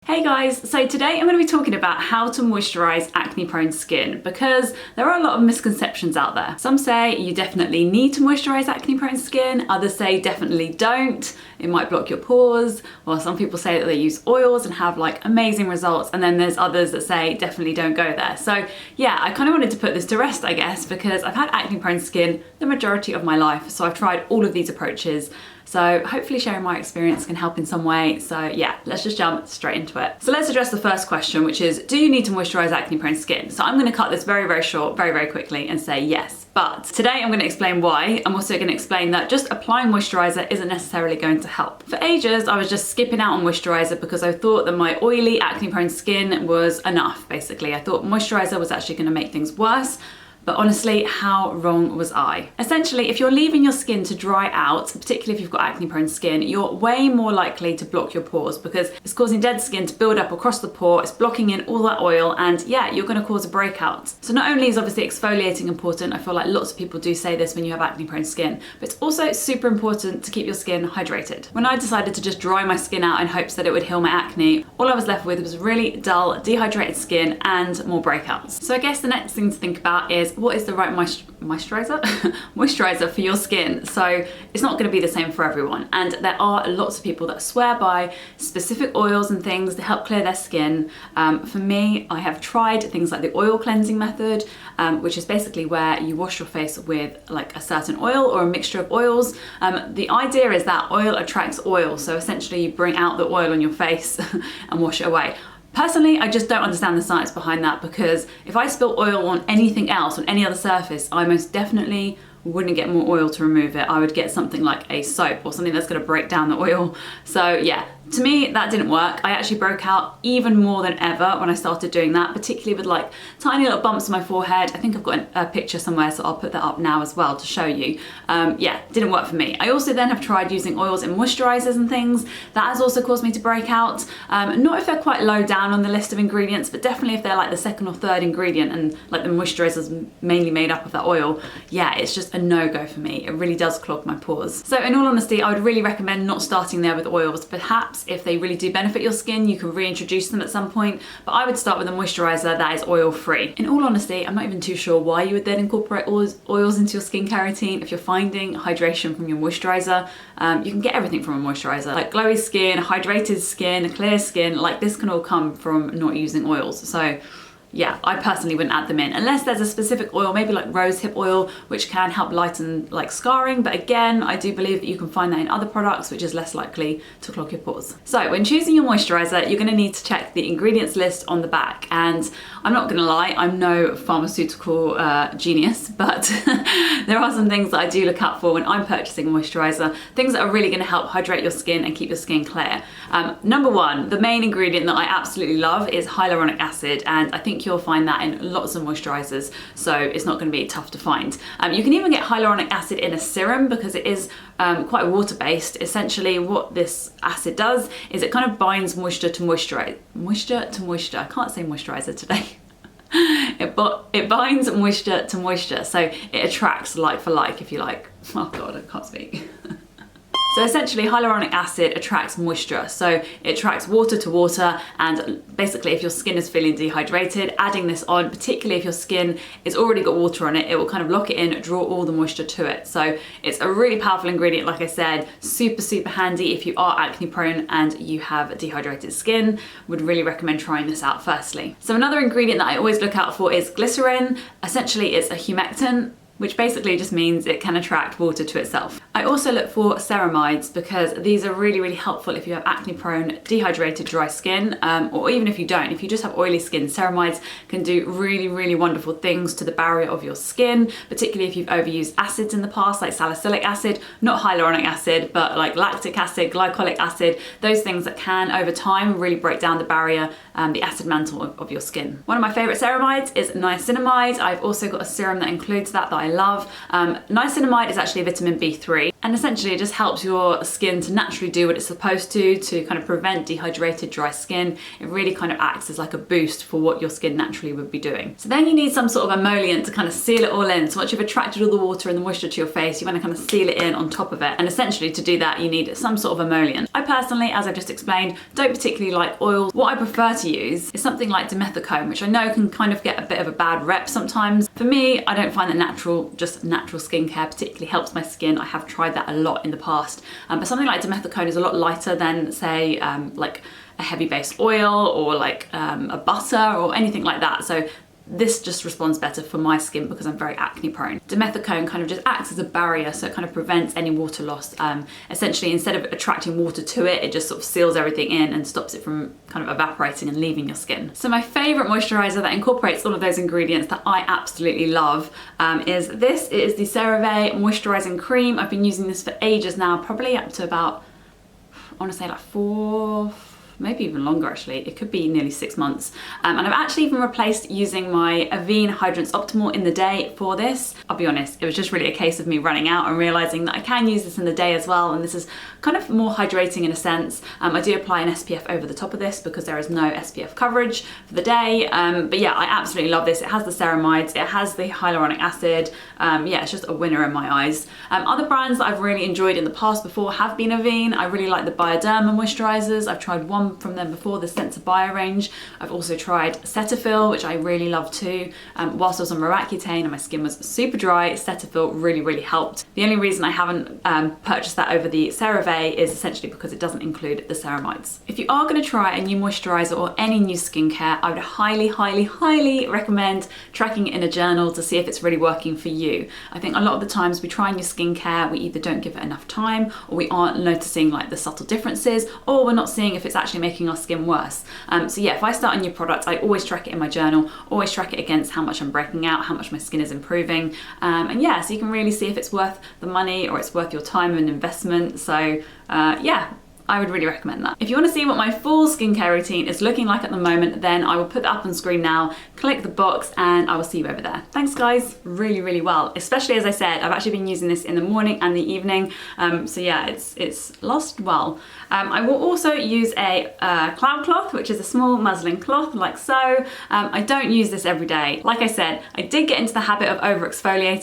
Hey guys, so today I'm going to be talking about how to moisturize acne prone skin because there are a lot of misconceptions out there. Some say you definitely need to moisturize acne prone skin, others say definitely don't, it might block your pores, or some people say that they use oils and have like amazing results, and then there's others that say definitely don't go there. So yeah, I kind of wanted to put this to rest, I guess, because I've had acne prone skin the majority of my life, so I've tried all of these approaches. So hopefully sharing my experience can help in some way. So yeah, let's just jump straight into it. So let's address the first question, which is, do you need to moisturize acne prone skin? So I'm gonna cut this very, very short, very, very quickly and say yes. But today I'm gonna explain why. I'm also gonna explain that just applying moisturizer isn't necessarily going to help. For ages, I was just skipping out on moisturizer because I thought that my oily acne prone skin was enough, basically. I thought moisturizer was actually gonna make things worse. But honestly, how wrong was I? Essentially, if you're leaving your skin to dry out, particularly if you've got acne prone skin, you're way more likely to block your pores because it's causing dead skin to build up across the pore, it's blocking in all that oil, and yeah, you're gonna cause a breakout. So not only is obviously exfoliating important, I feel like lots of people do say this when you have acne prone skin, but it's also super important to keep your skin hydrated. When I decided to just dry my skin out in hopes that it would heal my acne, all I was left with was really dull, dehydrated skin and more breakouts. So I guess the next thing to think about is, what is the right moisturizer? Moisturizer for your skin. So it's not going to be the same for everyone, and there are lots of people that swear by specific oils and things to help clear their skin. For me, I have tried things like the oil cleansing method, which is basically where you wash your face with like a certain oil or a mixture of oils. The idea is that oil attracts oil, so essentially you bring out the oil on your face and wash it away. Personally, I just don't understand the science behind that, because if I spill oil on anything else, on any other surface, I most definitely wouldn't get more oil to remove it. I would get something like a soap or something that's going to break down the oil. So yeah, to me that didn't work. I actually broke out even more than ever when I started doing that, particularly with like tiny little bumps on my forehead. I think I've got a picture somewhere, so I'll put that up now as well to show you. Yeah, didn't work for me. I also then have tried using oils and moisturizers and things. That has also caused me to break out. Not if they're quite low down on the list of ingredients, but definitely if they're like the second or third ingredient and like the moisturizer's mainly made up of that oil. Yeah, it's just a no-go for me. It really does clog my pores. So in all honesty, I would really recommend not starting there with oils. Perhaps if they really do benefit your skin, you can reintroduce them at some point, but I would start with a moisturizer that is oil-free. In all honesty, I'm not even too sure why you would then incorporate oils into your skincare routine. If you're finding hydration from your moisturizer, you can get everything from a moisturizer, like glowy skin, hydrated skin, clear skin, like this can all come from not using oils. So yeah, I personally wouldn't add them in unless there's a specific oil, maybe like rosehip oil, which can help lighten like scarring. But again, I do believe that you can find that in other products, which is less likely to clog your pores. So when choosing your moisturizer, you're going to need to check the ingredients list on the back. And I'm not going to lie, I'm no pharmaceutical genius, but there are some things that I do look out for when I'm purchasing a moisturizer, things that are really going to help hydrate your skin and keep your skin clear. Number one, the main ingredient that I absolutely love is hyaluronic acid, and I think you'll find that in lots of moisturizers, so it's not going to be tough to find. You can even get hyaluronic acid in a serum because it is quite water-based. Essentially what this acid does is it kind of binds moisture to moisture. I can't say moisturizer today. It binds moisture to moisture, so it attracts like for like, if you like. Oh god, I can't speak. So essentially hyaluronic acid attracts moisture, so it attracts water to water, and basically if your skin is feeling dehydrated, adding this on, particularly if your skin has already got water on it, it will kind of lock it in, draw all the moisture to it. So it's a really powerful ingredient, like I said, super, super handy if you are acne prone and you have dehydrated skin. Would really recommend trying this out firstly. So another ingredient that I always look out for is glycerin. Essentially it's a humectant, which basically just means it can attract water to itself. I also look for ceramides because these are really, really helpful if you have acne prone, dehydrated, dry skin, or even if you don't. If you just have oily skin, ceramides can do really, really wonderful things to the barrier of your skin, particularly if you've overused acids in the past, like salicylic acid, not hyaluronic acid, but like lactic acid, glycolic acid, those things that can over time really break down the barrier, the acid mantle of your skin. One of my favorite ceramides is niacinamide. I've also got a serum that includes that I love. Niacinamide is actually a vitamin B3, and essentially it just helps your skin to naturally do what it's supposed to kind of prevent dehydrated dry skin. It really kind of acts as like a boost for what your skin naturally would be doing. So then you need some sort of emollient to kind of seal it all in. So once you've attracted all the water and the moisture to your face, you want to kind of seal it in on top of it. And essentially to do that, you need some sort of emollient. I personally, as I've just explained, don't particularly like oils. What I prefer to use is something like dimethicone, which I know can kind of get a bit of a bad rep sometimes. For me, I don't find that just natural skincare particularly helps my skin. I have tried that a lot in the past, but something like dimethicone is a lot lighter than, say, like a heavy based oil or like a butter or anything like that. So this just responds better for my skin because I'm very acne prone. Dimethicone kind of just acts as a barrier, so it kind of prevents any water loss. Essentially, instead of attracting water to it, it just sort of seals everything in and stops it from kind of evaporating and leaving your skin. So my favorite moisturizer that incorporates all of those ingredients that I absolutely love is this. It is the CeraVe Moisturizing Cream. I've been using this for ages now, probably up to about, I want to say like 4, maybe even longer actually. It could be nearly 6 months. And I've actually even replaced using my Avene Hydrance Optimal in the day for this. I'll be honest, it was just really a case of me running out and realizing that I can use this in the day as well. And this is kind of more hydrating in a sense. I do apply an SPF over the top of this because there is no SPF coverage for the day. But yeah, I absolutely love this. It has the ceramides, it has the hyaluronic acid. Yeah, it's just a winner in my eyes. Other brands that I've really enjoyed in the past before have been Avene. I really like the Bioderma moisturizers. I've tried one from them before, the Sensibio range. I've also tried Cetaphil, which I really love too. Whilst I was on Roaccutane and my skin was super dry, Cetaphil really helped. The only reason I haven't purchased that over the CeraVe is essentially because it doesn't include the ceramides. If you are going to try a new moisturizer or any new skincare, I would highly recommend tracking it in a journal to see if it's really working for you. I think a lot of the times we try new skincare, we either don't give it enough time, or we aren't noticing like the subtle differences, or we're not seeing if it's actually making our skin worse. So yeah, if I start a new product, I always track it in my journal, always track it against how much I'm breaking out, how much my skin is improving. And yeah, so you can really see if it's worth the money or it's worth your time and investment. So yeah, I would really recommend that. If you want to see what my full skincare routine is looking like at the moment, then I will put that up on screen now, click the box, and I will see you over there. Thanks guys, really well. Especially as I said, I've actually been using this in the morning and the evening. So yeah, it's lasted well. I will also use a cloud cloth, which is a small muslin cloth like so. I don't use this every day. Like I said, I did get into the habit of over exfoliating